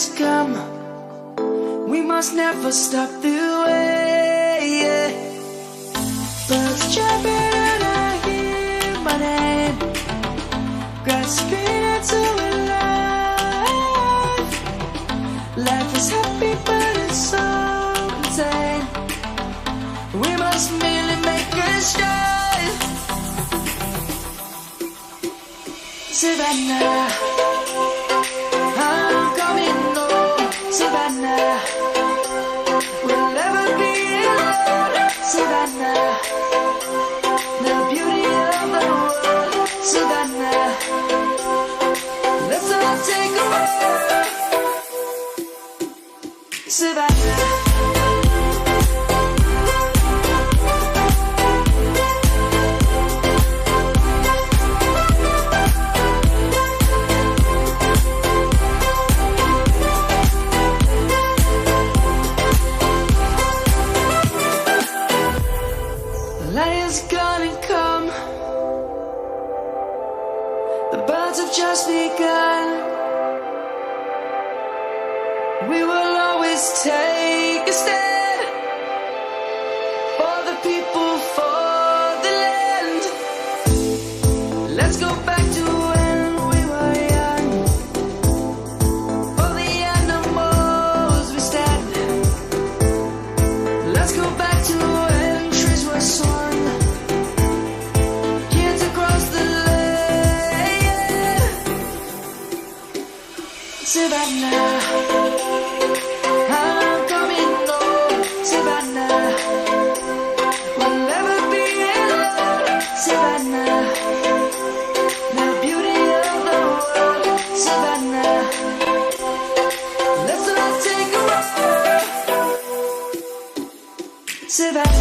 has come, we must never stop the way, yeah. Birds chirping and I hear my name, grasping into life. Life is happy but it's so insane. We must merely make a start. Savannah, I'm coming home. Savannah, we'll never be alone. Savannah, the beauty of the world. Savannah, let's all take a walk. Savannah. Lion's gonna come. The birds have just begun. We will always take a stand for the people, for the land. Let's go back to when we were young. For the animals we stand. Let's go back to when trees were swung. Savannah, I'm coming home. Savannah, we'll never be alone. Savannah, the beauty of the world. Savannah, let's all take a walk. Savannah.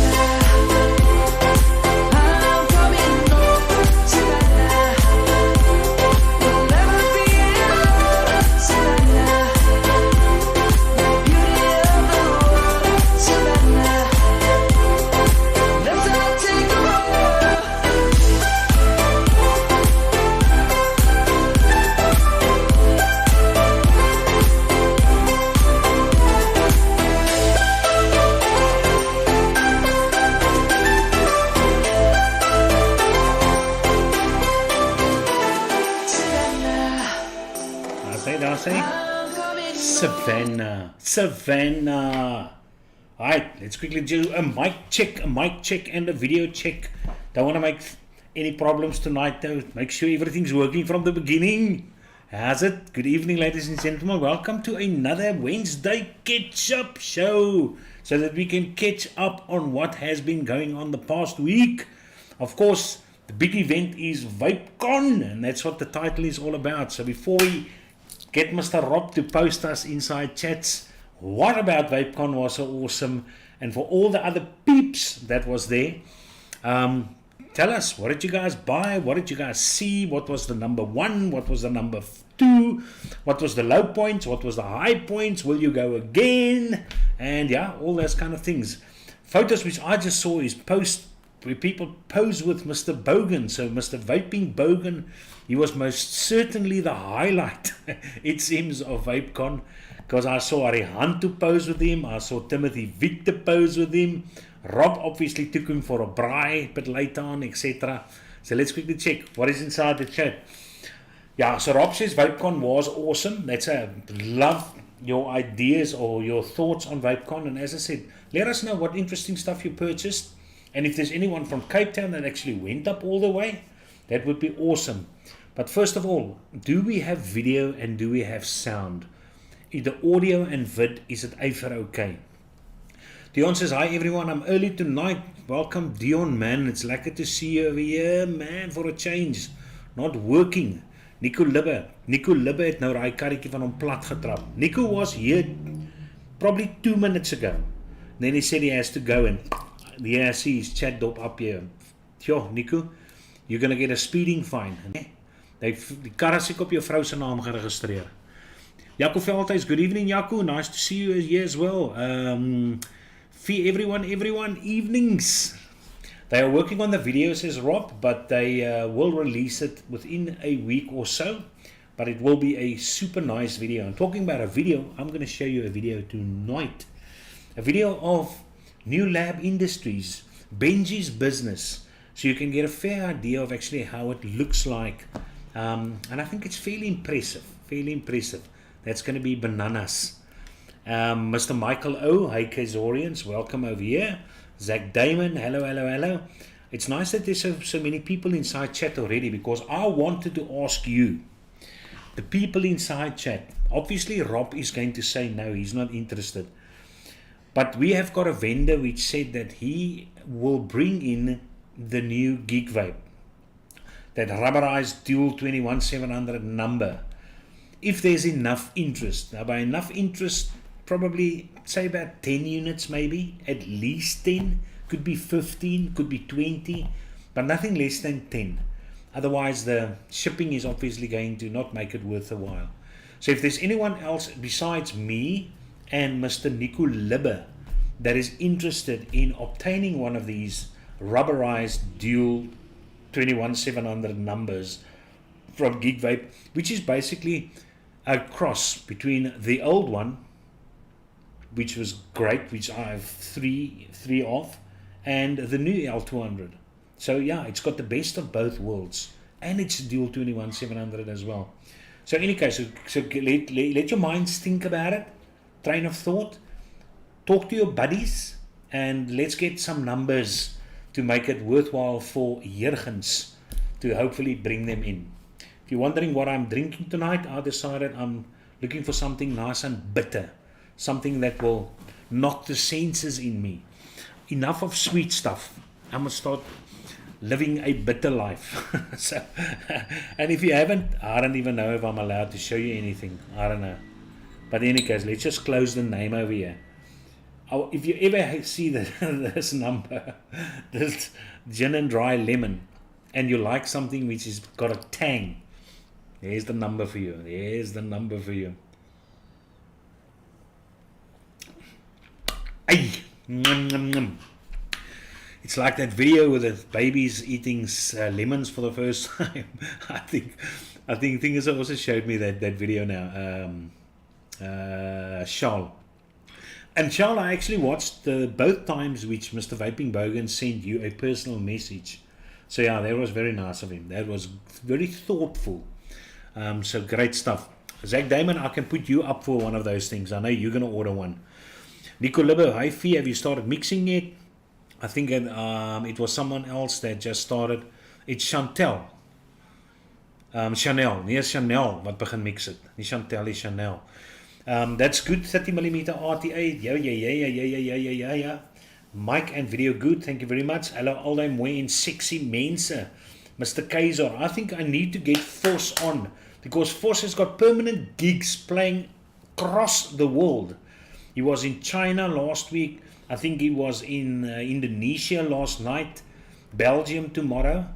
Savannah. Alright, let's quickly do a mic check and a video check. Don't want to make any problems tonight though. Make sure everything's working from the beginning. How's it? Good evening, ladies and gentlemen. Welcome to another Wednesday Ketch-Up show, so that we can catch up on what has been going on the past week. Of course, the big event is Vapecon, and that's what the title is all about. So before we get Mr. Rob to post us inside chats, what about Vapecon was so awesome, and for all the other peeps that was there, tell us, what did you guys buy, what did you guys see, what was the number one, what was the number two, what was the low points, what was the high points, will you go again, and yeah, all those kind of things. Photos which I just saw is post where people pose with Mr. Bogan. So Mr. Vaping Bogan, he was most certainly the highlight, it seems, of Vapecon, because I saw Ari Hunt to pose with him, I saw Timothy Victor pose with him, Rob obviously took him for a braai, but later on, etc. So let's quickly check what is inside the chat. Yeah, so Rob says Vapecon was awesome. That's love your ideas or your thoughts on Vapecon, and as I said, let us know what interesting stuff you purchased, and if there's anyone from Cape Town that actually went up all the way, that would be awesome. But first of all, do we have video and do we have sound? The audio and vid, is it ever okay? Dion says, hi everyone, I'm early tonight. Welcome Dion, man. It's lekker to see you over here, man, for a change. Not working. Nico Libbe het nou raai karretjie van hom plat getrap. Nico was here probably 2 minutes ago. Then he said he has to go, and yeah, I see his chat dop up here. Yo, Nico, you're going to get a speeding fine. Die kar is ek op jou vrou se naam geregistreer. Jaco Veldhuis, good evening Jaco, nice to see you here as well. Everyone, evenings. They are working on the video, says Rob, but they will release it within a week or so. but it will be a super nice video. And talking about a video, I'm going to show you a video tonight. A video of New Lab Industries, Benji's business, so you can get a fair idea of actually how it looks like. And I think it's fairly impressive, That's going to be bananas. Mr. Michael O, hey Kazorians, welcome over here. Zach Damon, hello. It's nice that there's so many people inside chat already, because I wanted to ask you, the people inside chat. Obviously Rob is going to say no, he's not interested. But we have got a vendor which said that he will bring in the new Geek Vape, that rubberized dual 21700 number, if there's enough interest. Now by enough interest, probably say about 10 units, maybe at least 10, could be 15, could be 20, but nothing less than 10. Otherwise the shipping is obviously going to not make it worth a while. So if there's anyone else besides me and Mr. Nico Libbe that is interested in obtaining one of these rubberized dual 21700 numbers from Geek Vape, which is basically a cross between the old one, which was great, which I have three of, and the new L200. So yeah, it's got the best of both worlds, and it's dual 21700 as well. So in any case, so let your minds think about it, train of thought, talk to your buddies, and let's get some numbers to make it worthwhile for Jurgens to hopefully bring them in. If you're wondering what I'm drinking tonight, I decided I'm looking for something nice and bitter, something that will knock the senses in me. Enough of sweet stuff. I'm going to start living a bitter life. So, and if you haven't, I don't even know if I'm allowed to show you anything. I don't know. But in any case, let's just close the name over here. If you ever see this number, this gin and dry lemon, and you like something which has got a tang, there's the number for you. Ay, it's like that video with the babies eating lemons for the first time. I think Thingers also showed me that video now. Charles. And Charles, I actually watched both times which Mr. Vaping Bogan sent you a personal message. So yeah, that was very nice of him. That was very thoughtful. So great stuff. Zach Damon, I can put you up for one of those things. I know you're going to order one. Nico Libbe, hi Fee, have you started mixing yet? I think it was someone else that just started. It's Chantel. Chanel. Nee, Chanel wat begin mix it. Nie Chantel, is Chanel. That's good, 30mm RTA. Yeah. Mic and video good, thank you very much. Hello, all them way in sexy mense. Mr. Kaiser, I think I need to get Force on, because Force has got permanent gigs playing across the world. He was in China last week. I think he was in Indonesia last night, Belgium tomorrow,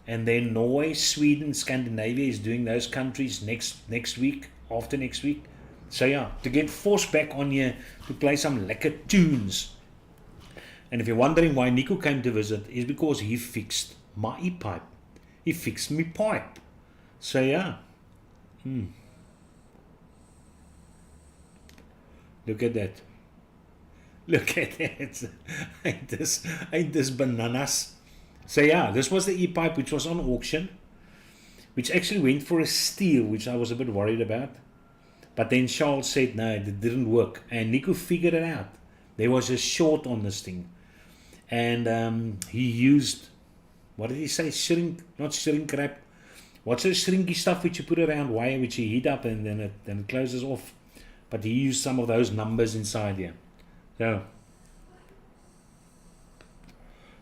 and then Norway, Sweden, Scandinavia is doing those countries next week, after next week. So yeah, to get Force back on here to play some lekker tunes. And if you're wondering why Nico came to visit, is because he fixed my e-pipe. He fixed me pipe. So yeah. Look at that. Look at that. Ain't this bananas? So yeah, this was the e-pipe which was on auction, which actually went for a steal, which I was a bit worried about. But then Charles said no, it didn't work, and Nico figured it out. There was a short on this thing, and he used, what did he say? Not shrink wrap. What's the shrinky stuff which you put around wire, which you heat up and then it closes off? But he used some of those numbers inside here. So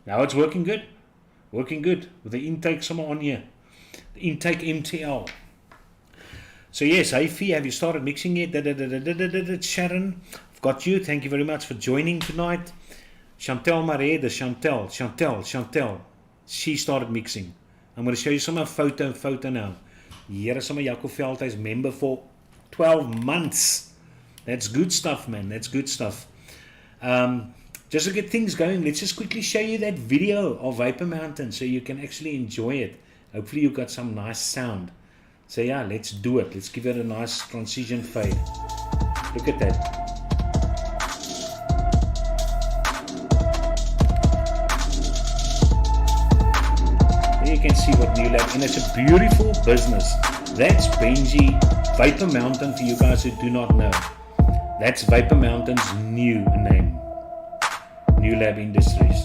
now it's working good with the intake somewhere on here, the intake MTL. So yes, Ify, have you started mixing yet? Sharon, I've got you. Thank you very much for joining tonight. Chantel Marais, the Chantel. She started mixing. I'm going to show you some of her photo now. Here is some of Jaco Veldhuis member for 12 months. That's good stuff, man. That's good stuff. Just to get things going, let's just quickly show you that video of Vapor Mountain so you can actually enjoy it. Hopefully you got some nice sound. So yeah, let's do it. Let's give it a nice transition fade. Look at that. There you can see what New Lab, and it's a beautiful business. That's Benji Vapor Mountain for you guys who do not know. That's Vapor Mountain's new name. New Lab Industries.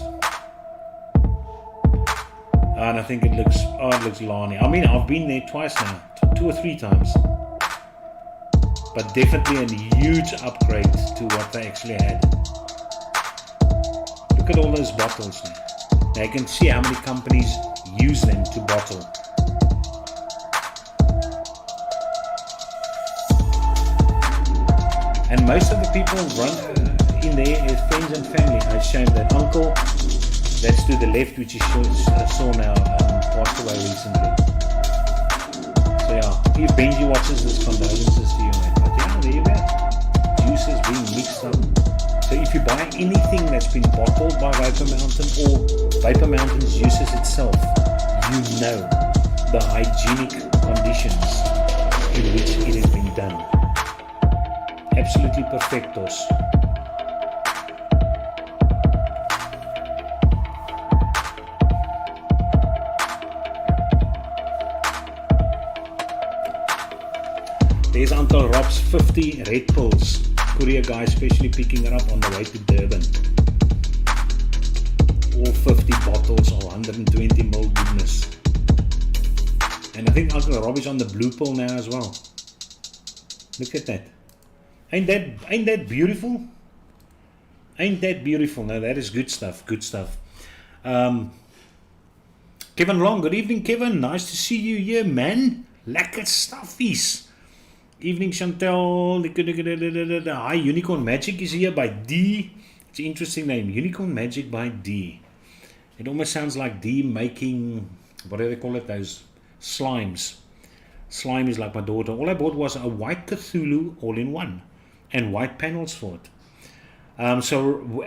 And I think it looks Lani. I mean, I've been there twice now, 2 or 3 times. But definitely a huge upgrade to what they actually had. Look at all those bottles now. Now you can see how many companies use them to bottle. And most of the people run in there is friends and family. I showed that uncle. That's to the left, which is saw now, passed away recently. So yeah, if Benji watches this, condolences to you, mate. But yeah, there you go. Juice is being mixed up. So if you buy anything that's been bottled by Vapor Mountain or Vapor Mountain's juices itself, you know the hygienic conditions in which it has been done. Absolutely perfectos. There's Uncle Rob's 50 Red Pills. Courier guy especially picking it up on the way to Durban. All 50 bottles of 120 ml goodness. And I think Uncle Rob is on the blue pill now as well. Look at that. Ain't that beautiful? Ain't that beautiful? No, that is good stuff. Good stuff. Kevin Long, good evening, Kevin. Nice to see you here, man. Lekker stuffies. Evening, Chantel. The Hi, Unicorn Magic is here by D. It's an interesting name. Unicorn Magic by D. It almost sounds like D making, what do they call it, those slimes. Slime is like my daughter. All I bought was a white Cthulhu all-in-one and white panels for it. So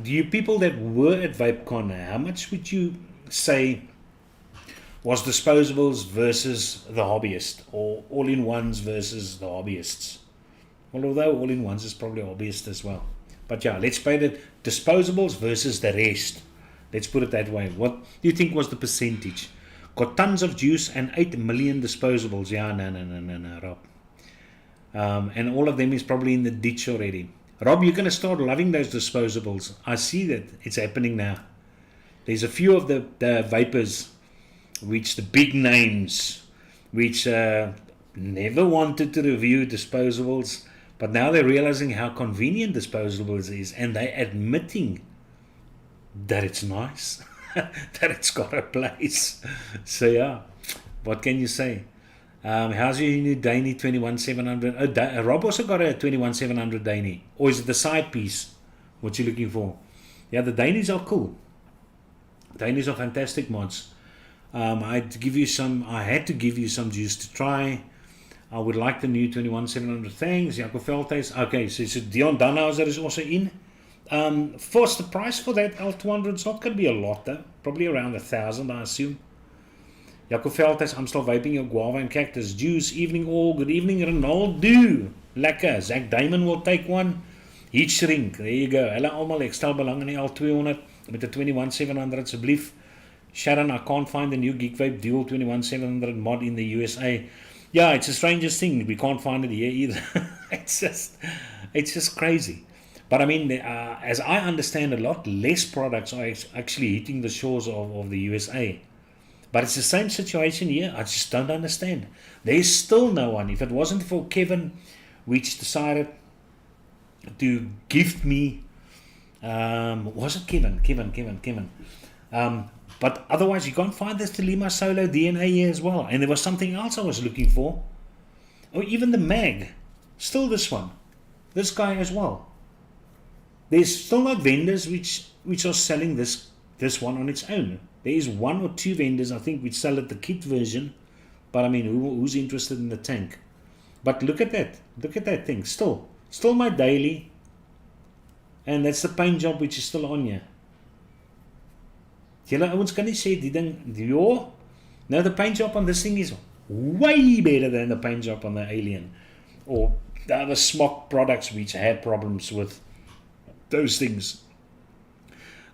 you people that were at Vapecon, how much would you say was disposables versus the hobbyist, or all-in-ones versus the hobbyists? Well, although all-in-ones is probably hobbyist as well. But yeah, let's play the disposables versus the rest. Let's put it that way. What do you think was the percentage? Got tons of juice and 8 million disposables. Yeah, no, Rob. And all of them is probably in the ditch already. Rob, you're going to start loving those disposables. I see that it's happening now. There's a few of the vapors, which the big names, which never wanted to review disposables, but now they're realizing how convenient disposables is, and they're admitting that it's nice, that it's got a place. So yeah, what can you say? How's your new Dainey 21700? Rob also got a 21700 Dainey, or is it the side piece? What you looking for? Yeah, the Dainies are cool. Dainies are fantastic mods. I had to give you some juice to try. I would like the new 21700. Thanks, Jacob Veldhuis. Okay, so Dion Danhauser is also in. First, the price for that L200 is not going to be a lot though. Probably around 1,000, I assume. Jacob Veldhuis, I'm still vaping your guava and cactus juice. Evening all. Good evening, Ronaldo. Lekker. Zach Diamond will take one. Heat shrink. There you go. Hulle almal, ek stel belang in die L200 met die 21700 asseblief. Sharon, I can't find the new Geek Vape Dual 21700 mod in the USA. Yeah, it's the strangest thing. We can't find it here either. It's just crazy. But I mean, as I understand, a lot less products are actually hitting the shores of the USA. But it's the same situation here. I just don't understand. There's still no one. If it wasn't for Kevin, which decided to gift me, was it Kevin? But otherwise, you can't find this Telema Solo DNA here as well. And there was something else I was looking for. Or even the mag. Still this one. This guy as well. There's still not vendors which are selling this one on its own. There is 1 or 2 vendors, I think, which sell it the kit version. But I mean, who's interested in the tank? But look at that. Look at that thing. Still my daily. And that's the paint job which is still on here. Julle ouens kan nie sê die ding, joh. Nou the paint job on this thing is way better than the paint job on the Alien or the other smock products which had problems with those things.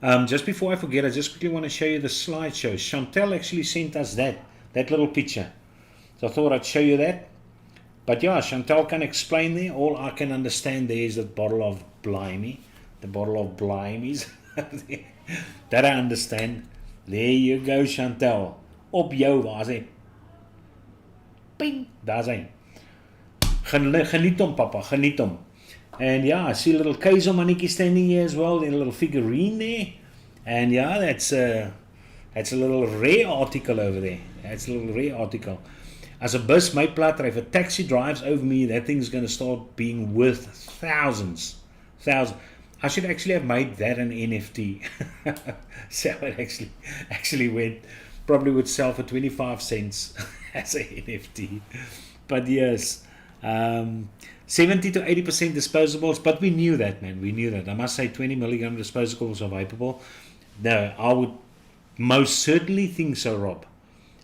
Just before I forget, I just quickly want to show you the slideshow. Chantel actually sent us that little picture. So I thought I'd show you that. But yeah, Chantel can explain there. All I can understand there is that bottle of Blimey. The bottle of Blimeys. That I understand. There you go, Chantel. Op jou, waar is hy? Ping, daar is hy. Geniet hom, papa, geniet hom. And yeah, I see a little Kaiser Maniki standing here as well, in a little figurine there. And yeah, that's a little rare article over there. That's a little rare article. As a bus, my platter, if a taxi drives over me, that thing's going to start being worth thousands. I should actually have made that an NFT. So it actually went, probably would sell for 25 cents as an NFT. But yes, 70 to 80% disposables, but we knew that, man. We knew that. I must say 20 milligram disposables are vapeable. No, I would most certainly think so, Rob.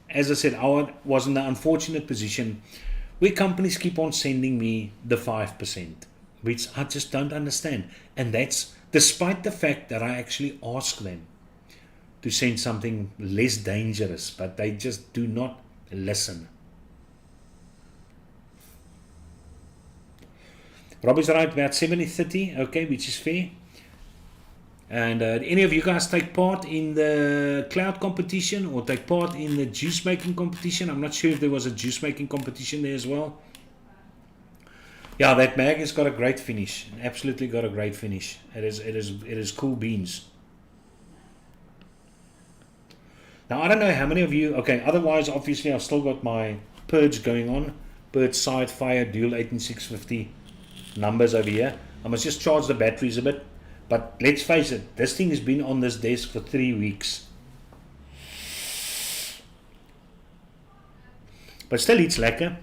As I said, I was in the unfortunate position where companies keep on sending me the 5%, which I just don't understand. And that's despite the fact that I actually ask them to send something less dangerous, but they just do not listen. Rob is right, about 70-30, okay, which is fair. And any of you guys take part in the cloud competition or take part in the juice making competition? I'm not sure if there was a juice making competition there as well. Yeah, that mag has got a great finish. Absolutely got a great finish. It is cool beans. Now I don't know how many of you. Okay, otherwise obviously I've still got my purge going on. Purge side fire dual 18650 numbers over here. I must just charge the batteries a bit. But let's face it, this thing has been on this desk for 3 weeks. But still it's lekker.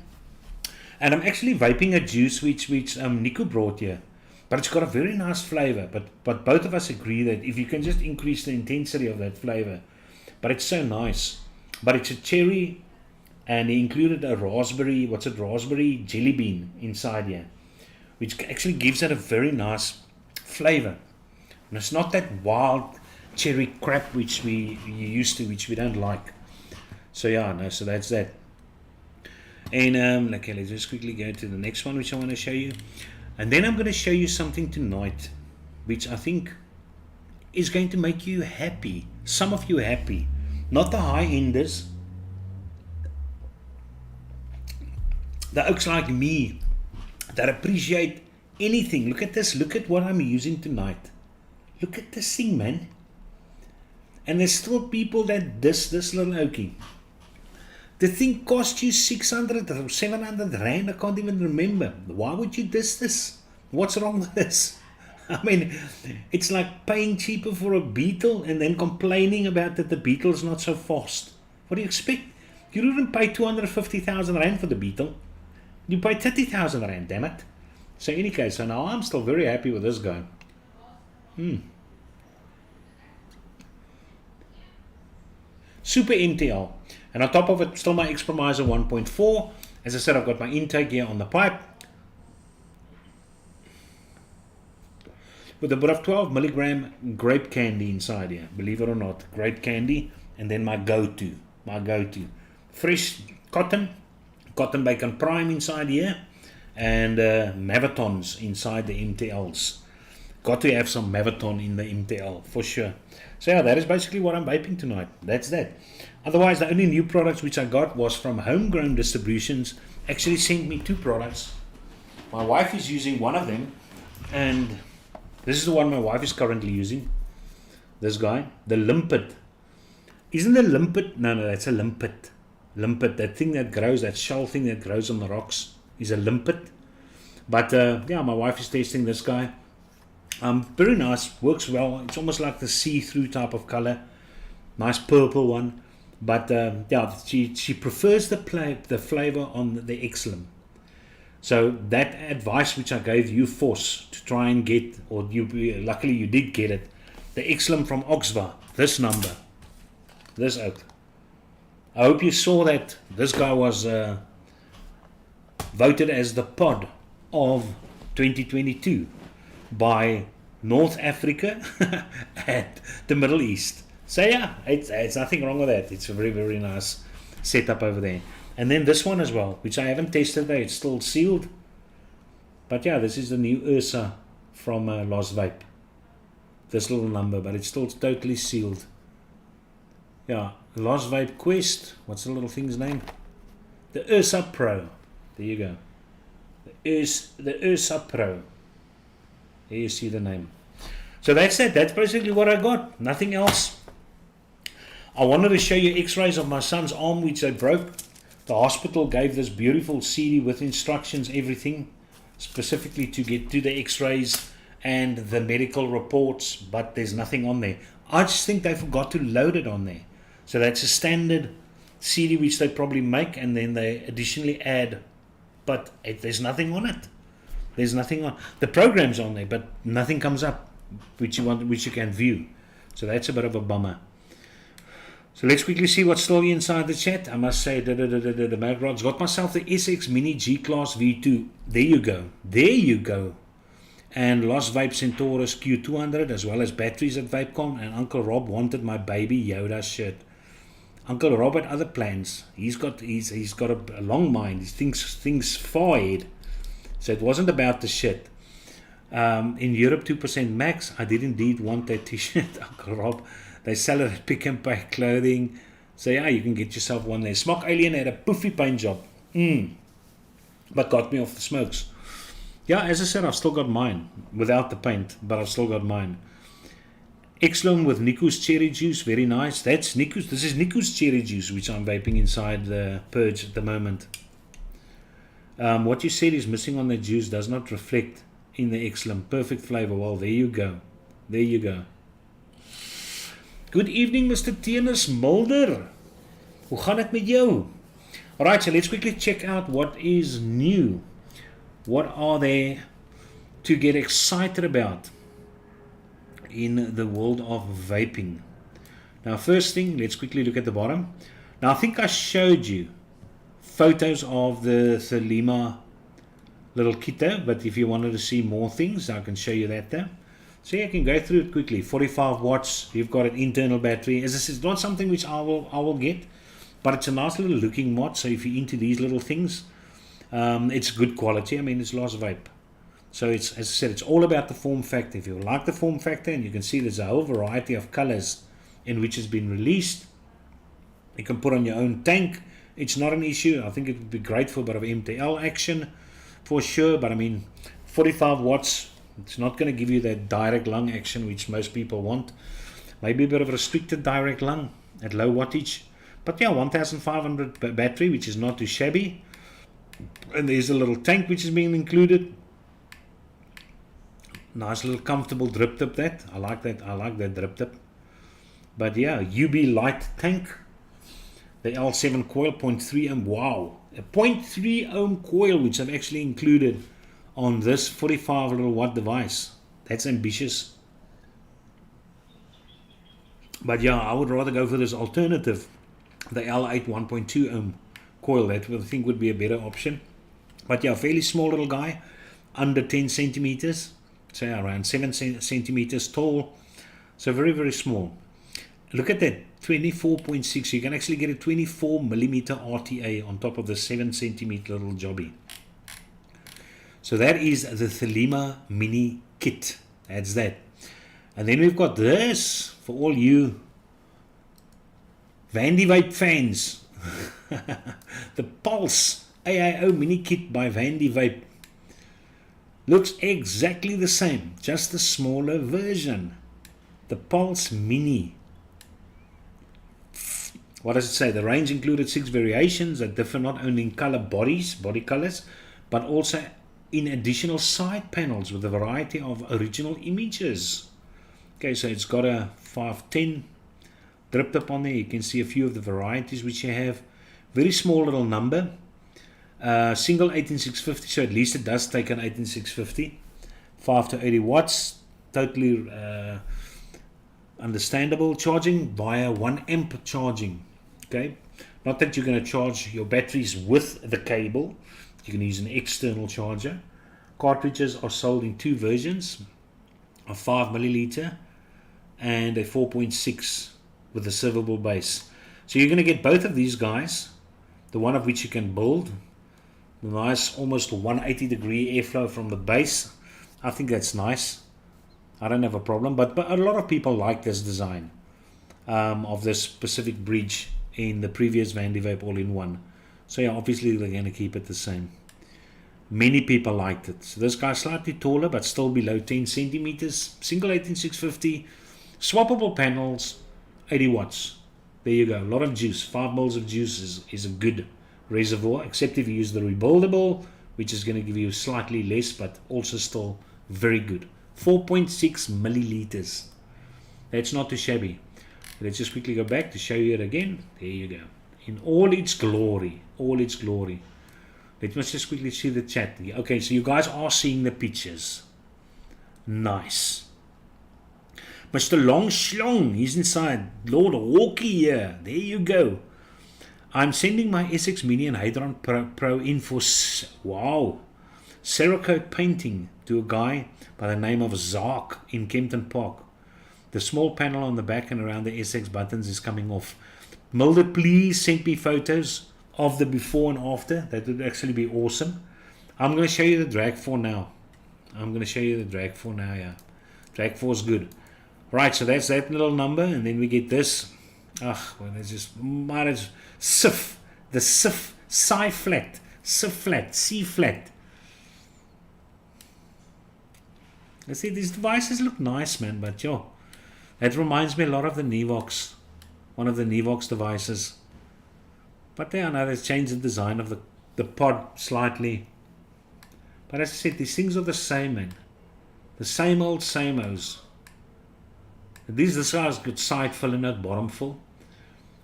And I'm actually vaping a juice which Nico brought here. But it's got a very nice flavor. But both of us agree that if you can just increase the intensity of that flavor. But it's so nice. But it's a cherry and he included a raspberry, raspberry jelly bean inside here. Which actually gives it a very nice flavor. And it's not that wild cherry crap which we used to, which we don't like. So yeah, no, so that's that. And okay, let's just quickly go to the next one which I want to show you. And then I'm going to show you something tonight which I think is going to make you happy. Some of you happy. Not the high-enders. The oaks like me that appreciate anything. Look at this. Look at what I'm using tonight. Look at this thing, man. And there's still people that diss this little oakie. The thing cost you 600 or 700 rand. I can't even remember. Why would you diss this? What's wrong with this? I mean, it's like paying cheaper for a Beetle and then complaining about that the Beetle's not so fast. What do you expect? You didn't pay 250,000 rand for the Beetle. You paid 30,000 rand, damn it. So in any case, so now I'm still very happy with this guy. Super MTL. And on top of it, still my Expromiser 1.4. As I said, I've got my intake here on the pipe. With a bit of 12 milligram grape candy inside here. Believe it or not. Grape candy. And then my go-to. Fresh cotton bacon prime inside here. And Mavitons inside the MTLs. Got to have some Maviton in the MTL for sure. So yeah, that is basically what I'm vaping tonight. That's that. Otherwise, the only new products which I got was from Homegrown Distributions. Actually sent me 2 products. My wife is using one of them, and this is the one my wife is currently using. This guy, the Limpet. Isn't the Limpet? No, that's a Limpet. Limpet, that thing that grows, that shell thing that grows on the rocks, is a Limpet. But yeah, my wife is tasting this guy. Very nice, works well. It's almost like the see-through type of color. Nice purple one. But yeah, she prefers the flavor on the Exlum. So that advice which I gave you, Force, to try and get, or luckily you did get it, the Exlum from Oxva, this number, this oak. I hope you saw that this guy was voted as the pod of 2022 by North Africa and the Middle East. So yeah, it's nothing wrong with that. It's a very, very nice setup over there. And then this one as well, which I haven't tested there. It's still sealed. But yeah, this is the new Ursa from Lost Vape. This little number, but it's still totally sealed. Yeah, Lost Vape Quest. What's the little thing's name? The Ursa Pro. There you go. The Ursa Pro. There you see the name. So that's it. That's basically what I got. Nothing else. I wanted to show you x-rays of my son's arm, which they broke. The hospital gave this beautiful CD with instructions, everything, specifically to get to the x-rays and the medical reports, but there's nothing on there. I just think they forgot to load it on there. So that's a standard CD which they probably make, and then they additionally add, but there's nothing on it. There's nothing on the program's on there, but nothing comes up which you can view. So that's a bit of a bummer. So let's quickly see what's still inside the chat. I must say, the Magrod's got myself the SX Mini G-Class V2. There you go. There you go. And Lost Vape Centaurus Q200, as well as batteries at Vapecon. And Uncle Rob wanted my baby Yoda shirt. Uncle Rob had other plans. He's got a long mind. He thinks things far ahead. So it wasn't about the shit. In Europe, 2% max. I did indeed want that t-shirt, Uncle Rob. They sell it at Pick and Pay Clothing. So yeah, you can get yourself one there. Smock Alien had a poofy paint job. But got me off the smokes. Yeah, as I said, I've still got mine. Without the paint, but I've still got mine. Exlone with Niku's cherry juice. Very nice. That's Niku's. This is Niku's cherry juice, which I'm vaping inside the Purge at the moment. What you said is missing on the juice does not reflect in the Exlone. Perfect flavor. Well, there you go. There you go. Good evening, Mr. Tienes Mulder. Hoe gaan het met jou? Alright, so let's quickly check out what is new. What are there to get excited about in the world of vaping? Now, first thing, let's quickly look at the bottom. Now, I think I showed you photos of the Thelema little kit there, but if you wanted to see more things, I can show you that there. So yeah, I can go through it quickly. 45 watts, you've got an internal battery. As I said, it's not something which I will get, but it's a nice little looking mod. So if you're into these little things, it's good quality. I mean, it's Lost Vape. So it's, as I said, it's all about the form factor. If you like the form factor, and you can see there's a whole variety of colors in which it's been released. You can put on your own tank. It's not an issue. I think it would be great for a bit of MTL action for sure. But I mean, 45 watts, it's not going to give you that direct lung action which most people want. Maybe a bit of restricted direct lung at low wattage. But yeah, 1500 battery, which is not too shabby. And there's a little tank which is being included. Nice little comfortable drip tip that. I like that. I like that drip tip. But yeah, UB light tank. The L7 coil, 0.3 ohm. Wow. A 0.3 ohm coil which I've actually included on this 45 little watt device. That's ambitious. But yeah, I would rather go for this alternative. The L8 1.2 ohm coil. That I think would be a better option. But yeah, fairly small little guy. Under 10 centimeters. So yeah, around 7 centimeters tall. So very, very small. Look at that. 24.6. You can actually get a 24 millimeter RTA on top of the 7 centimeter little jobby. So that is the Thelema Mini Kit. That's that. And then we've got this for all you Vandy Vape fans. The Pulse AIO Mini Kit by Vandy Vape. Looks exactly the same, just a smaller version. The Pulse Mini. What does it say? The range included 6 variations that differ not only in color body colors, but also in additional side panels with a variety of original images. Okay, so it's got a 510 drip tip on there. You can see a few of the varieties which you have. Very small little number. Single 18650, so at least it does take an 18650. 5 to 80 watts. Totally understandable. Charging via 1 amp charging. Okay, Not that you're going to charge your batteries with the cable. You can use an external charger. Cartridges are sold in two versions, a 5 milliliter and a 4.6 with a servable base. So you're going to get both of these guys, the one of which you can build. The nice almost 180 degree airflow from the base. I think that's nice. I don't have a problem, but a lot of people like this design of this specific bridge in the previous Vandy Vape all-in-one. So yeah, obviously they're going to keep it the same. Many people liked it. So this guy's slightly taller, but still below 10 centimeters. Single 18650, swappable panels, 80 watts. There you go. A lot of juice. 5 mils of juice is a good reservoir, except if you use the rebuildable, which is going to give you slightly less, but also still very good. 4.6 milliliters. That's not too shabby. Let's just quickly go back to show you it again. There you go. In all its glory. All its glory. Let's just quickly see the chat. Okay, so you guys are seeing the pictures. Nice. Mr. Long Schlong, he's inside. Lord Hawkey here. There you go. I'm sending my SX Mini and Hadron Pro in for, wow, Cerakote painting to a guy by the name of Zark in Kempton Park. The small panel on the back and around the SX buttons is coming off. Mulder, please send me photos of the before and after. That would actually be awesome. I'm going to show you the Drag 4 now. Yeah. Drag 4 is good. Right, so that's that little number, and then we get this. Well, it's just SIF, the SIF, Psi flat, SIF flat, C flat. I see these devices look nice, man, but yo, that reminds me a lot of the Nevox, one of the Nevox devices. But there, I know they've changed the design of the pod slightly. But as I said, these things are the same, man. The same old same-os. This guy's got side fill and not bottom fill.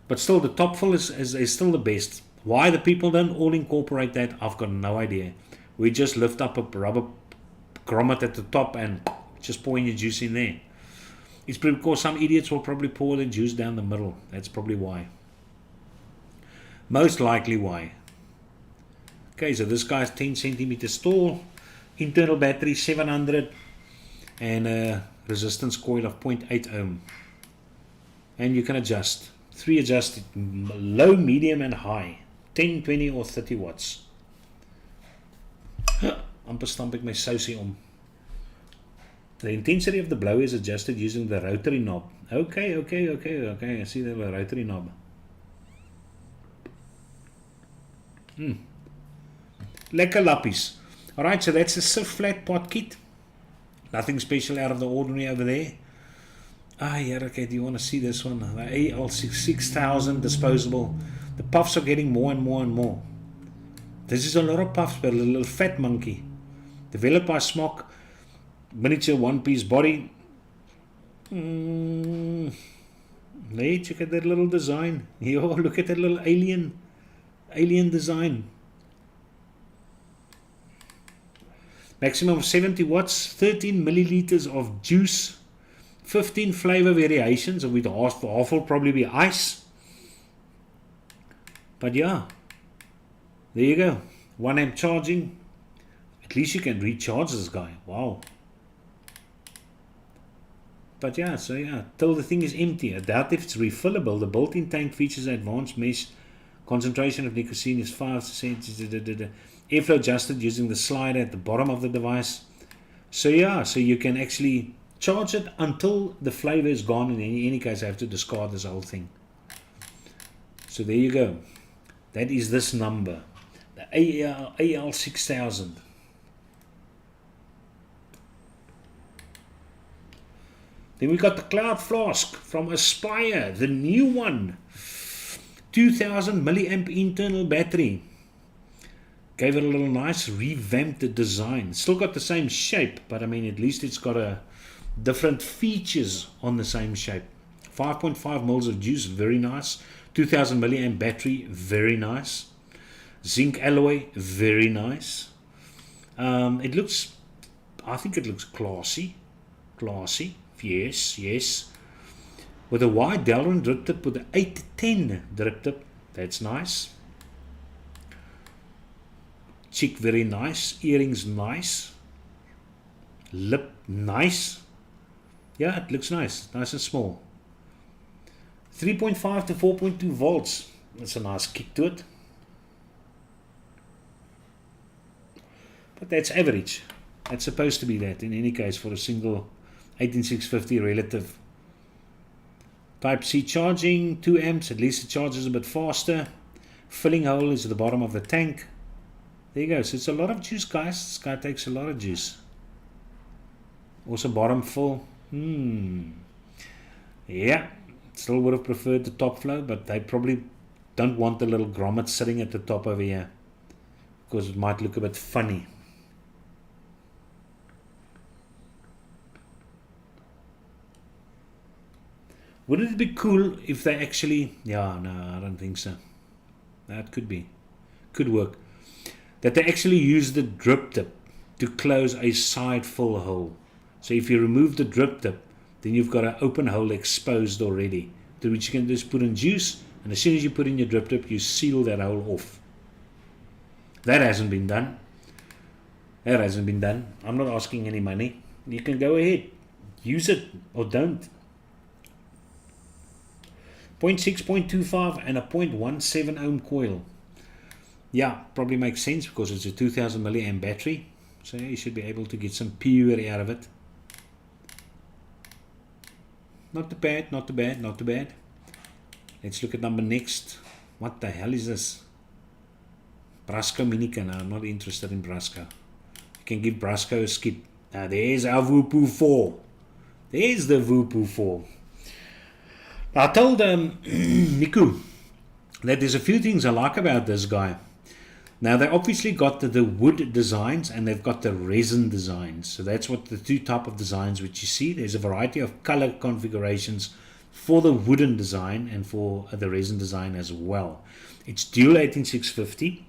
But still, the top fill is still the best. Why the people don't all incorporate that, I've got no idea. We just lift up a rubber grommet at the top and just pour in your juice in there. It's because some idiots will probably pour the juice down the middle. That's probably why. Most likely why. Okay, so this guy's 10 centimeters tall. Internal battery 700 and a resistance coil of 0.8 ohm. And you can adjust. 3 adjusted, low, medium and high. 10, 20 or 30 watts. Amper stamp ek my sousie om. The intensity of the blow is adjusted using the rotary knob. Okay. I see the rotary knob. Lekker lappies. Alright, so that's a SIF flat pot kit. Nothing special out of the ordinary over there. Yeah, okay, do you want to see this one? The AL6000 disposable. The puffs are getting more and more. This is a lot of puffs, but a little fat monkey. Developed by Smock. Miniature one-piece body. Hey, check out that little design. Yo, look at that little alien design. Maximum of 70 watts, 13 milliliters of juice, 15 flavor variations, and with half will probably be ice. But yeah, there you go. 1 amp charging. At least you can recharge this guy. Wow. But yeah, so yeah, till the thing is empty. I doubt if it's refillable. The built-in tank features advanced mesh. Concentration of nicotine is 5%. Airflow adjusted using the slider at the bottom of the device. So yeah, so you can actually charge it until the flavor is gone, and in any case I have to discard this whole thing. So there you go. That is this number, the AL6000. Then we got the Cloud Flask from Aspire, the new one. 2000 milliamp internal battery. Gave it a little nice revamped design. Still got the same shape, but I mean at least it's got a different features on the same shape. 5.5 mils of juice, very nice. 2000 milliamp battery, very nice. Zinc alloy, very nice. It looks, I think it looks classy. Yes. With a wide Delrin drip tip with an 810 drip tip. That's nice. Cheek very nice. Earrings nice. Lip nice. Yeah, it looks nice. Nice and small. 3.5 to 4.2 volts. That's a nice kick to it. But that's average. That's supposed to be that in any case for a single 18650 relative. Type C charging, 2 amps, at least it charges a bit faster. Filling hole is at the bottom of the tank. There you go. So it's a lot of juice, guys. This guy takes a lot of juice. Also bottom full. Yeah, still would have preferred the top flow, but they probably don't want the little grommet sitting at the top over here because it might look a bit funny. Wouldn't it be cool if they actually, yeah, no, I don't think so. That could be, could work. That they actually use the drip tip to close a side full hole. So if you remove the drip tip, then you've got an open hole exposed already, to which you can just put in juice, and as soon as you put in your drip tip, you seal that hole off. That hasn't been done. That hasn't been done. I'm not asking any money. You can go ahead, use it or don't. 0.6, 0.25 and a 0.17 ohm coil. Yeah, probably makes sense because it's a 2000 milliamp battery. So you should be able to get some power out of it. Not too bad, not too bad, not too bad. Let's look at number next. What the hell is this? Brasco Minica. No, I'm not interested in Brasco. You can give Brasco a skip. Now there's our Vupu 4. There's the Vupu 4. I told Niku that there's a few things I like about this guy. Now they obviously got the wood designs and they've got the resin designs. So that's what the two type of designs which you see. There's a variety of color configurations for the wooden design and for the resin design as well. It's dual 18650.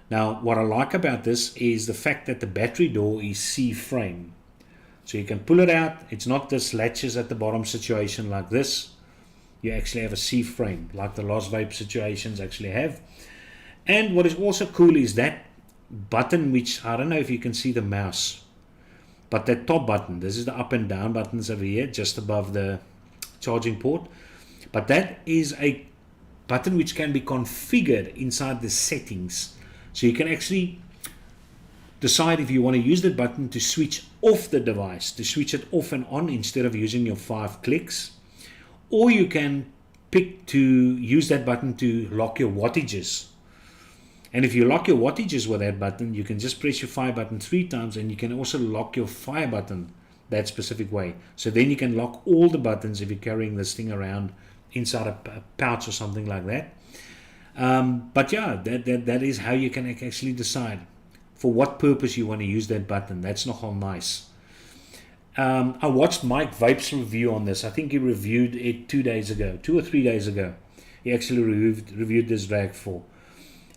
Now what I like about this is the fact that the battery door is C-frame. So you can pull it out. It's not this latches at the bottom situation like this. You actually have a C-frame like the Lost Vape situations actually have. And what is also cool is that button, which I don't know if you can see the mouse, but that top button, this is the up and down buttons over here just above the charging port, but that is a button which can be configured inside the settings. So you can actually decide if you want to use that button to switch off the device, to switch it off and on instead of using your 5 clicks. Or you can pick to use that button to lock your wattages. And if you lock your wattages with that button, you can just press your fire button 3 times and you can also lock your fire button that specific way. So then you can lock all the buttons if you're carrying this thing around inside a pouch or something like that. But yeah, that is how you can actually decide for what purpose you want to use that button. That's nogal nice. I watched Mike Vape's review on this. I think he reviewed it 2 days ago, 2 or 3 days ago. He actually reviewed this drag for.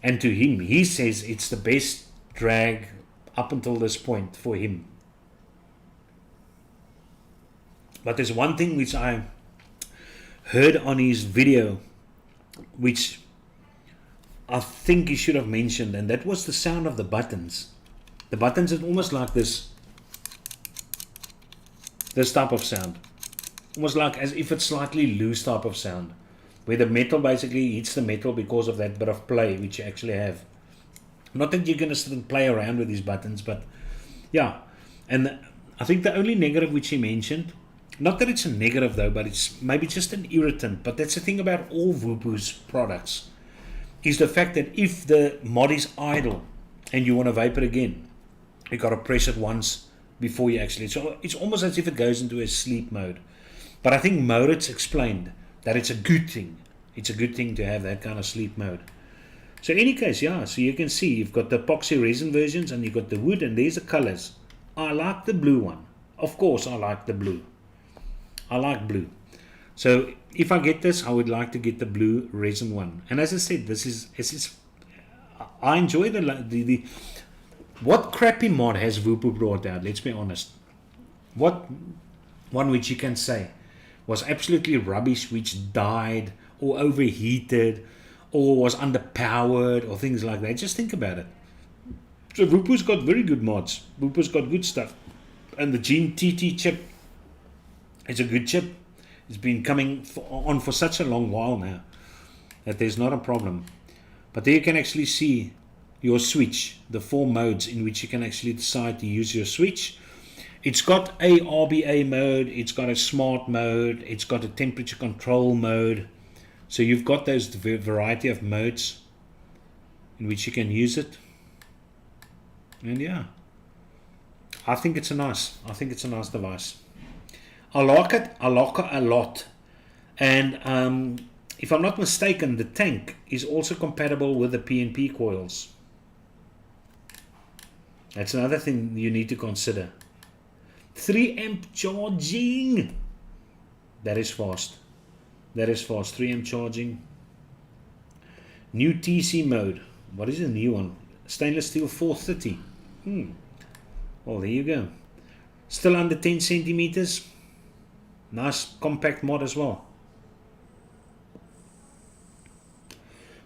And to him, he says it's the best drag up until this point for him. But there's one thing which I heard on his video, which I think he should have mentioned, and that was the sound of the buttons. The buttons are almost like this type of sound, almost like as if it's slightly loose type of sound, where the metal basically hits the metal because of that bit of play which you actually have. Not that you're going to sit and play around with these buttons, but yeah. And I think the only negative which he mentioned, not that it's a negative though, but it's maybe just an irritant, but that's the thing about all Vupu's products, is the fact that if the mod is idle and you want to vape it again, you got to press it once before you actually, so it's almost as if it goes into a sleep mode. But I think Moritz explained that it's a good thing. It's a good thing to have that kind of sleep mode. So in any case, yeah, so you can see you've got the epoxy resin versions and you've got the wood, and there's the colors. I like the blue one. Of course I like the blue. I like blue. So if I get this, I would like to get the blue resin one. And as I said, this is I enjoy the what crappy mod has Vupu brought out? Let's be honest. What one which you can say was absolutely rubbish, which died or overheated or was underpowered or things like that. Just think about it. So Vupu's got very good mods. Vupu's got good stuff. And the Gene TT chip is a good chip. It's been coming on for such a long while now that there's not a problem. But there you can actually see your switch, the 4 modes in which you can actually decide to use your switch. It's got a RBA mode, it's got a smart mode, it's got a temperature control mode. So you've got those variety of modes in which you can use it. And yeah, I think it's a nice device. I like it a lot. And if I'm not mistaken, the tank is also compatible with the PNP coils. That's another thing you need to consider. 3 amp charging. That is fast. 3 amp charging. New TC mode. What is the new one? Stainless steel 430. Well, there you go. Still under 10 centimeters. Nice compact mod as well.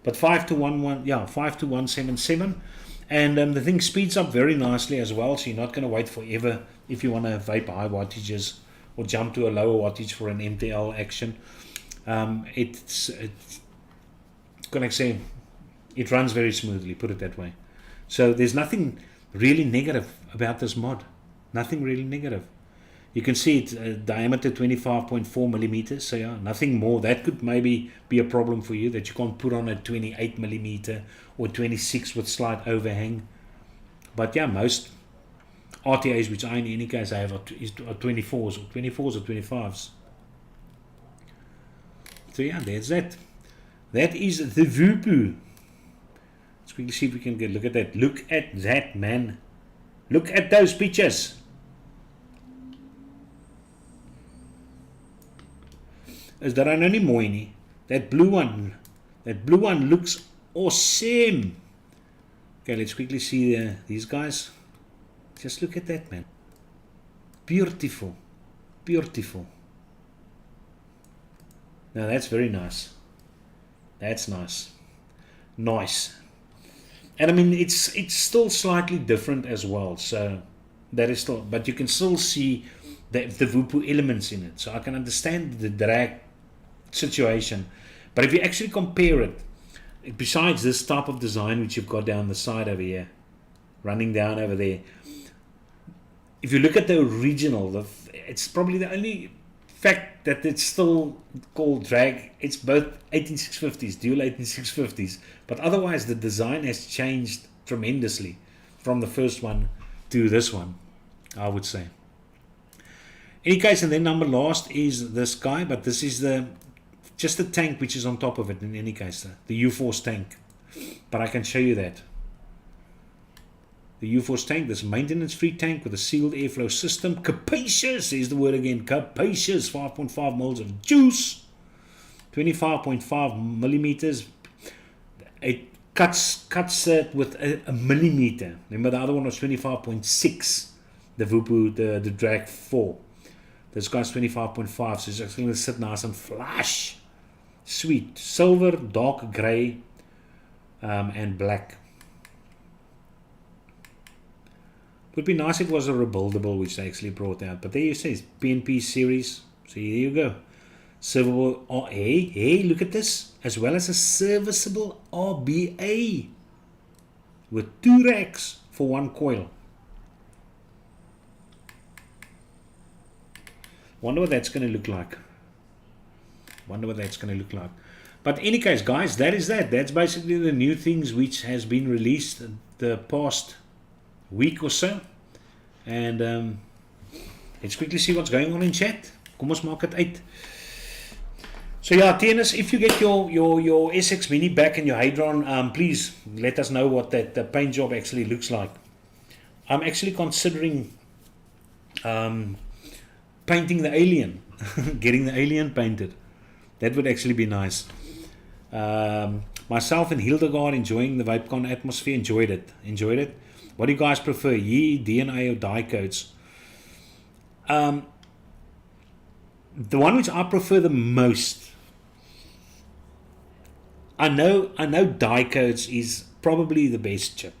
But 5 to 177. And the thing speeds up very nicely as well, so you're not going to wait forever if you want to vape high wattages or jump to a lower wattage for an MTL action. It's going to say it runs very smoothly, put it that way. So there's nothing really negative about this mod. Nothing really negative. You can see it's diameter 25.4 millimeters, so yeah, nothing more. That could maybe be a problem for you, that you can't put on a 28 millimeter or 26 with slight overhang. But yeah, most RTAs, which I in any case have, are 24s or 25s. So yeah, there's that. That is the Vupu. Let's quickly see if we can get look at that. Look at that, man. Look at those pictures. Is daar nou nie mooi nie? That blue one looks awesome. Okay, let's quickly see these guys. Just look at that, man. Beautiful. Now that's very nice. That's nice. And I mean, it's still slightly different as well. So that is still, but you can still see the Vupu elements in it. So I can understand the drag situation. But if you actually compare it, besides this type of design which you've got down the side over here, running down over there, if you look at the original, it's probably the only fact that it's still called drag. It's both 18650s, dual 18650s, but otherwise the design has changed tremendously from the first one to this one, I would say. Any case, and then number last is this guy, but this is just the tank which is on top of it in any case, the U-Force tank. But I can show you that. The U-Force tank, this maintenance-free tank with a sealed airflow system. Capacious is the word again. Capacious. 5.5 mils of juice. 25.5 millimeters. It cuts it with a millimeter. Remember the other one was 25.6. The Vupu, the Drag 4. This guy's 25.5, so it's actually going to sit nice and flush. Sweet. Silver, dark grey, and black. Would be nice if it was a rebuildable, which they actually brought out. But there you see, it's PNP series. So there you go. Servable. Oh, hey, look at this. As well as a serviceable RBA with 2 racks for 1 coil. Wonder what that's going to look like. But in any case, guys, that is that. That's basically the new things which has been released the past week or so. And let's quickly see what's going on in chat. Kom ons maak dit uit. So yeah, TNS, if you get your SX Mini back and your Hadron, please let us know what that paint job actually looks like. I'm actually considering painting the alien, getting the alien painted. That would actually be nice. Myself and Hildegard enjoying the Vapecon atmosphere. Enjoyed it. What do you guys prefer, Yee, DNA or die codes? The one which I prefer the most, I know die codes is probably the best chip,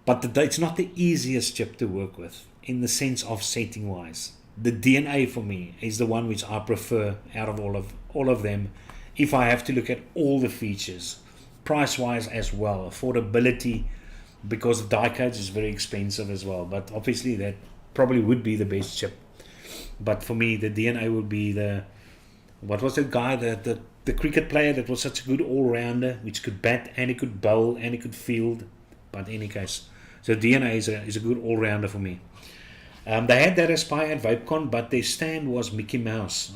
but it's not the easiest chip to work with in the sense of setting wise. The DNA for me is the one which I prefer out of all of them. If I have to look at all the features, price wise as well, affordability, because the die codes is very expensive as well. But obviously that probably would be the best chip. But for me, the DNA would be what was the guy, the cricket player that was such a good all-rounder, which could bat and he could bowl and he could field. But in any case, so DNA is a good all-rounder for me. They had that Aspire at Vapecon, but their stand was Mickey Mouse.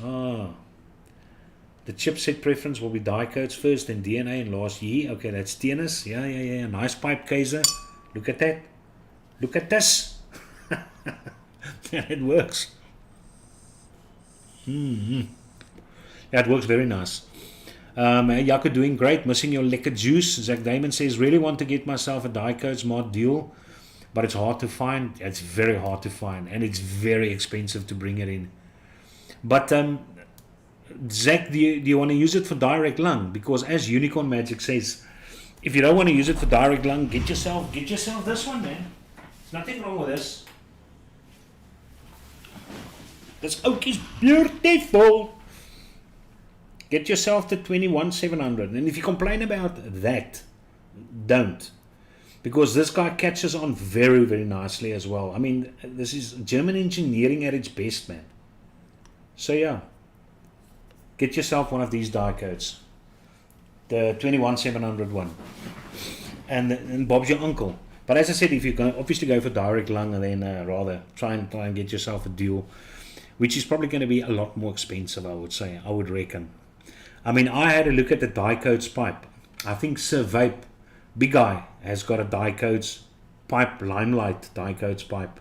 The chipset preference will be die codes first, then DNA and last year. Okay, that's TNS. Yeah. Nice pipe caser. Look at that. Look at this. It works. Yeah, it works very nice. Jaco doing great. Missing your lekker juice. Zach Damon says, really want to get myself a die codes mod dual, but it's hard to find. It's very hard to find, and it's very expensive to bring it in. But Zach, do you want to use it for direct lung? Because as Unicorn Magic says, if you don't want to use it for direct lung, get yourself this one, man. There's nothing wrong with this. This oak is beautiful. Get yourself the 21700, and if you complain about that, don't, because this guy catches on very, very nicely as well. I mean, this is German engineering at its best, man. So yeah, get yourself one of these die codes, the 21700 one, and Bob's your uncle. But as I said, if you can obviously go for direct lung, and then rather try and get yourself a dual, which is probably going to be a lot more expensive, I would reckon. I mean, I had a look at the die codes pipe. I think Sir Vape, big guy, has got a die codes pipe, Limelight die codes pipe.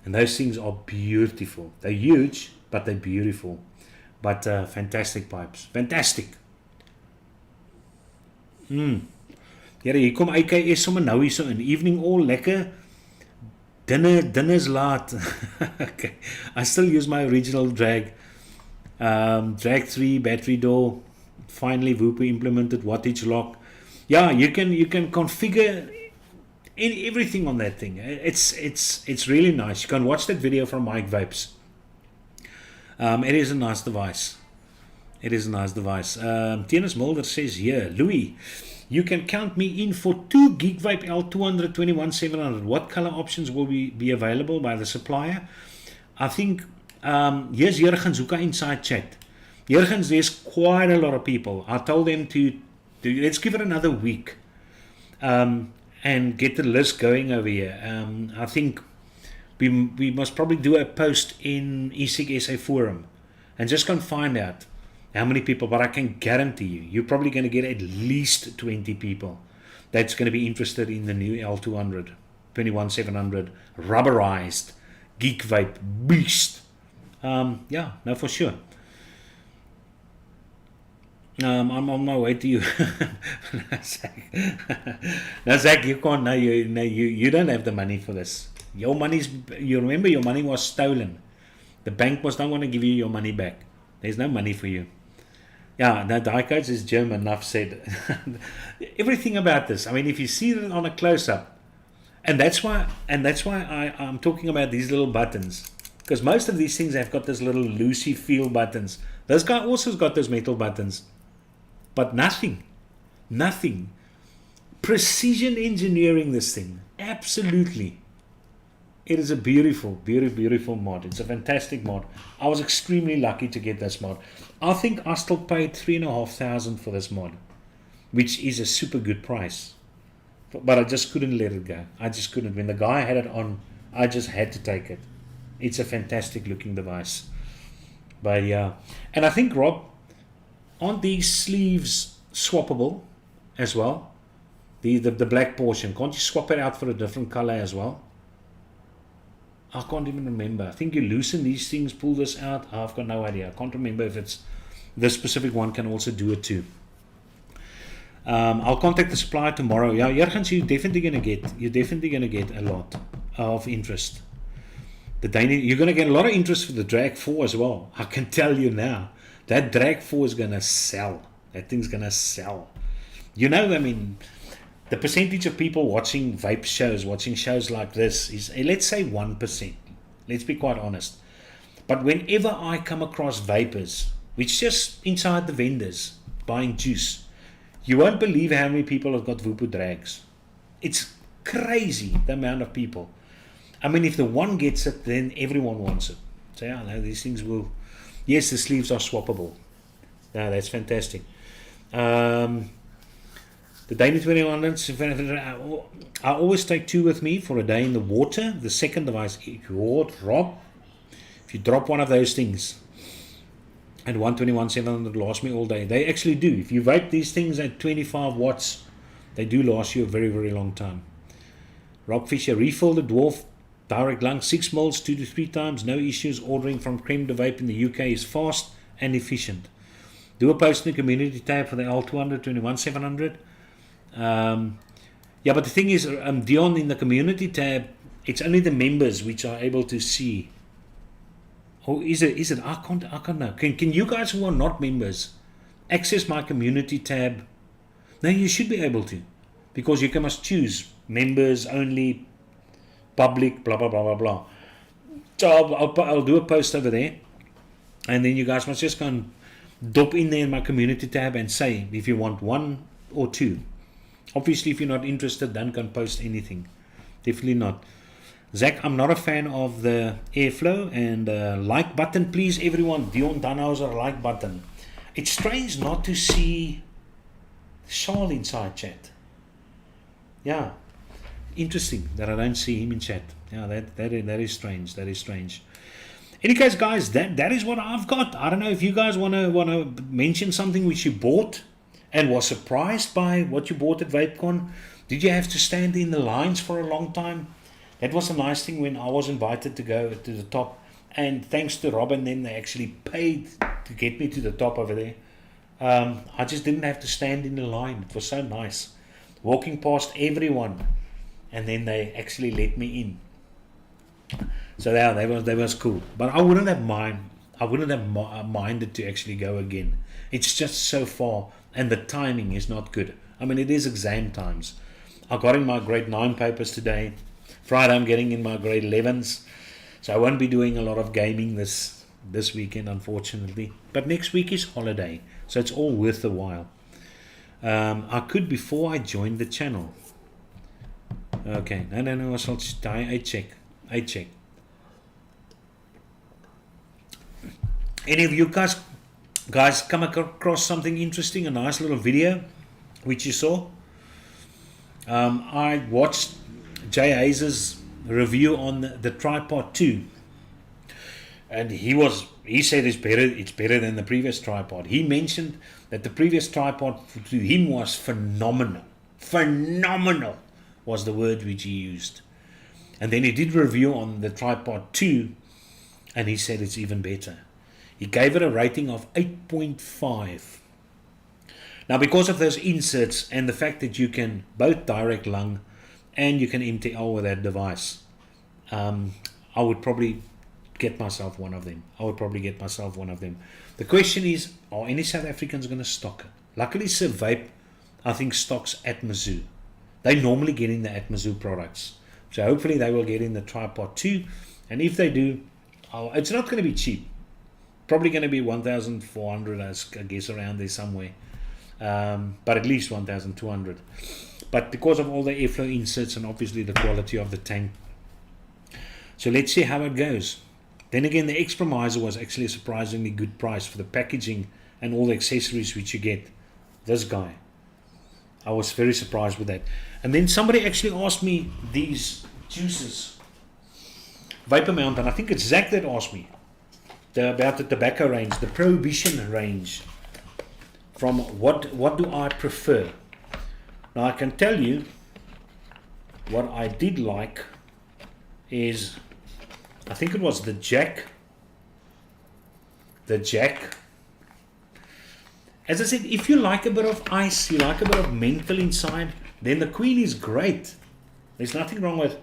And those things are beautiful. They're huge, but they're beautiful. But fantastic pipes. Fantastic. Ja, hier kom IKS sommer nou hier so in evening all lekker. Dinner's laat. Okay. I still use my original drag. Drag 3 battery door. Finally Whooper implemented wattage lock. Yeah, you can configure everything on that thing. It's really nice. You can watch that video from Mike Vapes. It is a nice device. Tienes Mulder says here, Louis, you can count me in for 2 gig vape L200 21700. What color options will be available by the supplier? I think here's Jurgens Hoeka inside chat. Jurgens, there's quite a lot of people. I told them to let's give it another week and get the list going over here. I think we must probably do a post in eSig SA forum and just go and find out how many people, but I can guarantee you're probably going to get at least 20 people that's going to be interested in the new L200 21700 rubberized geek vape beast. Yeah, no, for sure. I'm on my way to you. Now, Zach, you can't. No, you don't have the money for this. You remember your money was stolen. The bank was not going to give you your money back. There's no money for you. Yeah, the die codes is German, enough said. Everything about this. I mean, if you see it on a close-up, and that's why I'm talking about these little buttons, because most of these things have got this little loosey feel buttons. This guy also's got those metal buttons, but nothing. Precision engineering this thing, absolutely. It is a beautiful mod. It's a fantastic mod. I was extremely lucky to get this mod. I think I still paid $3,500 for this mod, which is a super good price. But I just couldn't let it go. I just couldn't. When the guy had it on, I just had to take it. It's a fantastic looking device. But yeah, and I think, Rob, aren't these sleeves swappable as well? The black portion, can't you swap it out for a different color as well? I can't even remember. I think you loosen these things, pull this out. I've got no idea. I can't remember if it's this specific one can also do it too. I'll contact the supplier tomorrow. Yeah, Jurgens, you're definitely gonna get a lot of interest. You're gonna get a lot of interest for the Drag 4 as well. I can tell you now, that Drag 4 is gonna sell. That thing's gonna sell. You know, I mean, the percentage of people watching vape shows, watching shows like this is, let's say 1%. Let's be quite honest. But whenever I come across vapors, which just inside the vendors buying juice, you won't believe how many people have got Vupu drags. It's crazy, the amount of people. I mean, if the one gets it, then everyone wants it. So yeah, no, these things will... Yes, the sleeves are swappable. No, that's fantastic. The Daily 21, I always take 2 with me for a day in the water. The second device, if you drop one of those things, and 121-700 lasts me all day. They actually do. If you vape these things at 25 watts, they do last you a very, very long time. Rob Fisher, refill the Dwarf Direct Lung 6 mils 2 to 3 times, no issues. Ordering from Creme de Vape in the UK is fast and efficient. Do a post in the community tab for the L200 21-700. Yeah, but the thing is, Dion, in the community tab, it's only the members which are able to see. Or is it? I can't know. Can you guys who are not members access my community tab? No, you should be able to, because you must choose members only, public, blah blah blah blah blah. So I'll do a post over there, and then you guys must just go and dop in there in my community tab and say if you want 1 or 2. Obviously, if you're not interested, don't go and post anything. Definitely not. Zach, I'm not a fan of the airflow, and like button, please everyone. Dion Danhauser, like button. It's strange not to see Charles inside chat. Yeah, interesting that I don't see him in chat. Yeah, that is strange. That is strange. Any case, guys, that is what I've got. I don't know if you guys wanna mention something which you bought and was surprised by what you bought at Vapecon. Did you have to stand in the lines for a long time? That was a nice thing when I was invited to go to the top, and thanks to Rob and them, they actually paid to get me to the top over there. I just didn't have to stand in the line. It was so nice, walking past everyone, and then they actually let me in. So yeah, that was cool. But I wouldn't have minded to actually go again. It's just so far, and the timing is not good. I mean, it is exam times. I got in my grade 9 papers today. Friday I'm getting in my grade 11s, so I won't be doing a lot of gaming this weekend, unfortunately. But next week is holiday, so it's all worth the while. I could before I joined the channel. Okay, no, I check. Any of you guys come across something interesting, a nice little video which you saw? I watched Jay Hayes' review on the Tripod 2, and he said it's better than the previous tripod. He mentioned that the previous tripod to him was phenomenal was the word which he used, and then he did review on the Tripod 2, and he said it's even better. He gave it a rating of 8.5. Now, because of those inserts and the fact that you can both direct lung and you can MTL with that device, I would probably get myself one of them. The question is, are any South Africans going to stock it? Luckily, Sir Vape, I think, stocks Atmazoo. They normally get in the Atmazoo products. So hopefully they will get in the Tripod 2. And if they do, it's not going to be cheap. Probably going to be 1,400, I guess, around there somewhere. But at least 1,200. But because of all the airflow inserts and obviously the quality of the tank. So let's see how it goes. Then again, the Expromiser was actually a surprisingly good price for the packaging and all the accessories which you get. This guy, I was very surprised with that. And then somebody actually asked me these juices, Vapor Mount, and I think it's Zach that asked me about the tobacco range, the Prohibition range. From what do I prefer? Now I can tell you what I did like is, I think it was the Jack. As I said, if you like a bit of ice, you like a bit of menthol inside, then the Queen is great. There's nothing wrong with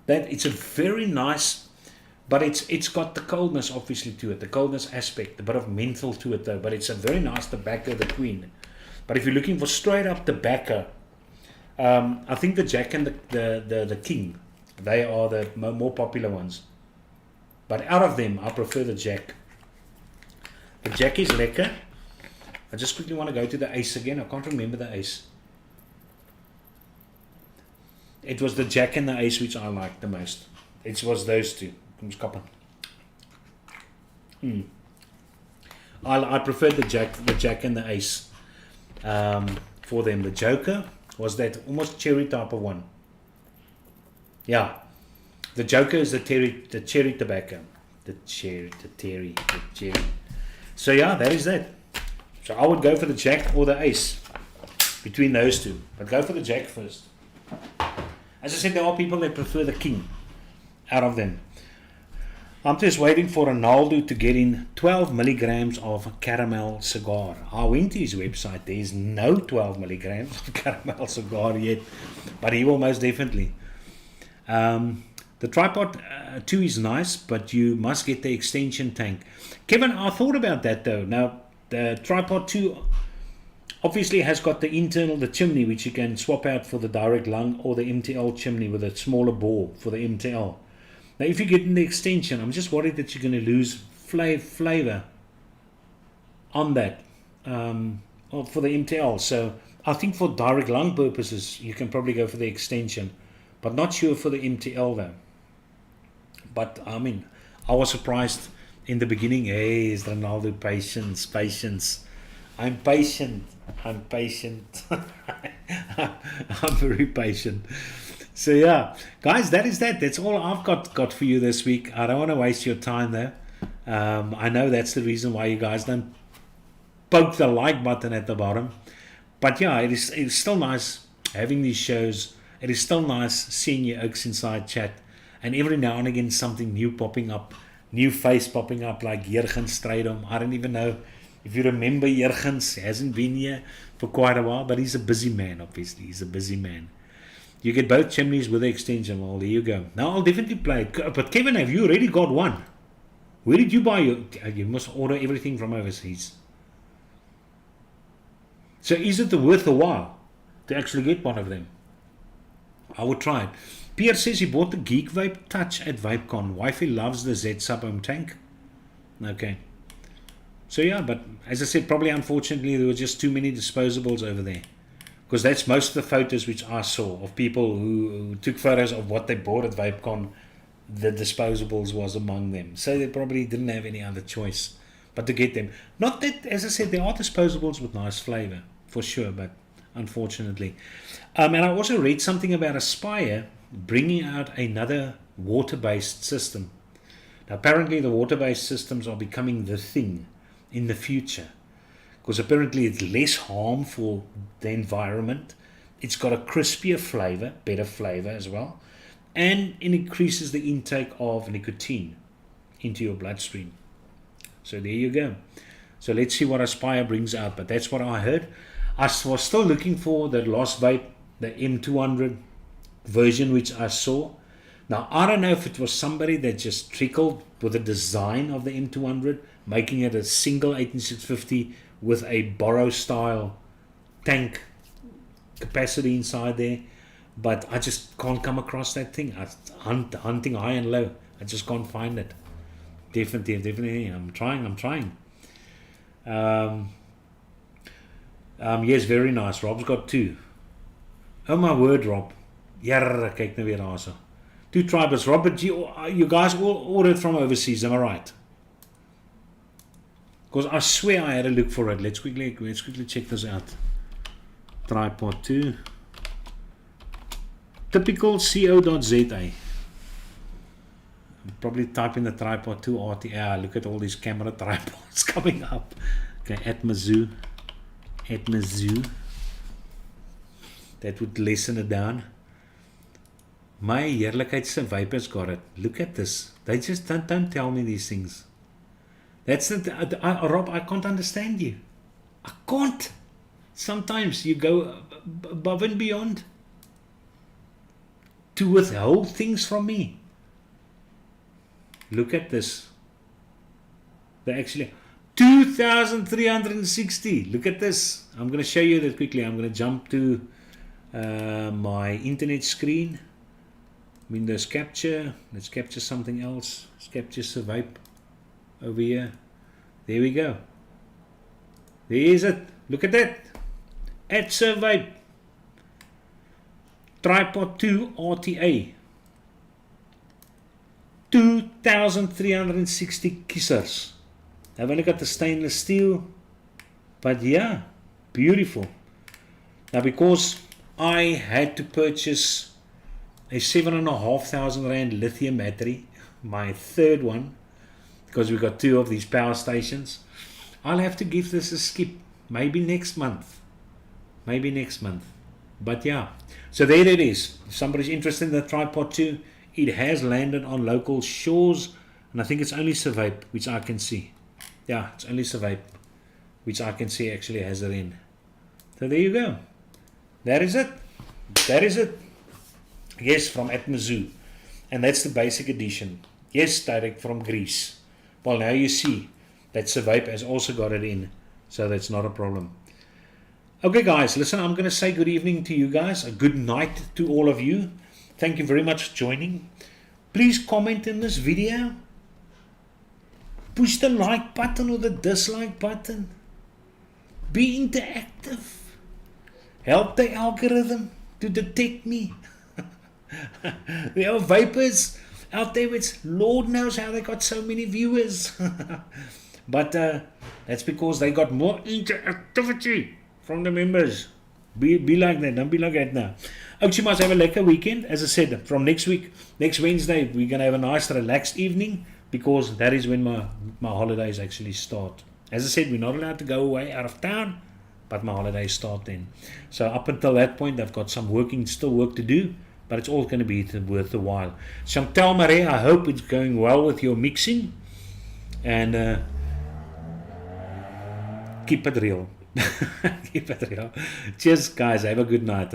that. It's a very nice But it's got the coldness obviously to it, the coldness aspect, a bit of menthol to it though. But it's a very nice tobacco, the Queen. But if you're looking for straight up tobacco, I think the Jack and the King, they are the more popular ones. But out of them, I prefer the Jack. The Jack is lekker. I just quickly want to go to the Ace again. I can't remember the Ace. It was the Jack and the Ace which I liked the most. It was those two. I preferred the Jack and the Ace for them. The Joker was that almost cherry type of one. Yeah, the Joker is the cherry tobacco. The cherry. So yeah, that is that. So I would go for the Jack or the Ace between those two, but go for the Jack first. As I said, there are people that prefer the King out of them. I'm just waiting for Ronaldo to get in 12 milligrams of caramel cigar. I went to his website. There is no 12 milligrams of caramel cigar yet, but he will most definitely. The tripod 2 is nice, but you must get the extension tank. Kevin, I thought about that though. Now, the tripod 2 obviously has got the chimney, which you can swap out for the direct lung or the MTL chimney with a smaller bore for the MTL. Now, if you get in the extension, I'm just worried that you're going to lose flavor on that for the MTL. So I think for direct lung purposes, you can probably go for the extension, but not sure for the MTL though. But I mean, I was surprised in the beginning. Hey, is Ronaldo patience? I'm patient. I'm very patient. So yeah, guys, that is that. That's all I've got for you this week. I don't want to waste your time though. I know that's the reason why you guys don't poke the like button at the bottom. But yeah, it's still nice having these shows. It is still nice seeing your Oaks Inside chat. And every now and again something new popping up, new face popping up, like Jurgen Strydom. I don't even know if you remember Jurgens. He hasn't been here for quite a while, but he's a busy man, obviously. He's a busy man. You get both chimneys with the extension. Well, there you go. Now I'll definitely play it. But Kevin, have you already got one? Where did you buy your... You must order everything from overseas. So is it worth a while to actually get one of them? I would try it. Pierre says he bought the Geek Vape Touch at Vapecon. Wifey loves the Z sub-ohm tank. Okay. So yeah, but as I said, probably unfortunately there were just too many disposables over there. Because that's most of the photos which I saw of people who took photos of what they bought at Vapecon. The disposables was among them. So they probably didn't have any other choice but to get them. Not that, as I said, there are disposables with nice flavor, for sure, but unfortunately. And I also read something about Aspire bringing out another water-based system. Now, apparently the water-based systems are becoming the thing in the future, because apparently it's less harm for the environment. It's got a crispier flavor, better flavor as well, and it increases the intake of nicotine into your bloodstream. So there you go. So let's see what Aspire brings out, but that's what I heard. I was still looking for the Lost Vape, the M200 version which I saw. Now I don't know if it was somebody that just trickled with the design of the M200, making it a single 18650 with a Borrow style tank capacity inside there, but I just can't come across that thing. I'm hunting high and low. I just can't find it. Definitely. I'm trying. Yes, very nice. Rob's got 2. Oh my word, Rob. Jarre, kyk nou weer daar so. 2 tribals. Robert, you guys all ordered from overseas, am I right? Because I swear I had to look for it. Let's quickly check this out. Tripod 2. Typical co.za. Probably type in the Tripod 2 RTR. Look at all these camera tripods coming up. Okay, at Mizzou. That would lessen it down. My heerlikheidse vapers got it. Look at this. They just don't tell me these things. That's Rob, I can't understand you. I can't. Sometimes you go above and beyond to withhold things from me. Look at this. They actually 2,360. Look at this. I'm going to show you that quickly. I'm going to jump to my internet screen. Windows capture. Let's capture something else. Let's capture Vape over here. There we go. There is it. Look at that. At Vape. Tripod 2 RTA. 2,360 kissers. I've only got the stainless steel, but yeah, beautiful. Now, because I had to purchase a 7,500 Rand lithium battery, my third one, because we got 2 of these power stations, I'll have to give this a skip. Maybe next month. But yeah, so there it is. If somebody's interested in the Tripod 2, it has landed on local shores, and I think it's only Vape, which I can see. Yeah, it's only Vape, which I can see actually has it in. So there you go. That is it. Yes, from Atmazoo. And that's the basic edition. Yes, direct from Greece. Well, now you see that Vape has also got it in. So that's not a problem. Okay, guys, listen, I'm going to say good evening to you guys. A good night to all of you. Thank you very much for joining. Please comment in this video. Push the like button or the dislike button. Be interactive. Help the algorithm to detect me. There are vapors out there which Lord knows how they got so many viewers. But that's because they got more interactivity from the members. Be like that. Don't be like that now. You must have a lekker weekend. As I said, from next week, next Wednesday, we're going to have a nice relaxed evening, because that is when my holidays actually start. As I said, we're not allowed to go away out of town, but my holidays start then. So up until that point, I've got still work to do, but it's all going to be worth the while. Chantal Marais, I hope it's going well with your mixing, and keep it real. Keep it real. Cheers, guys. Have a good night.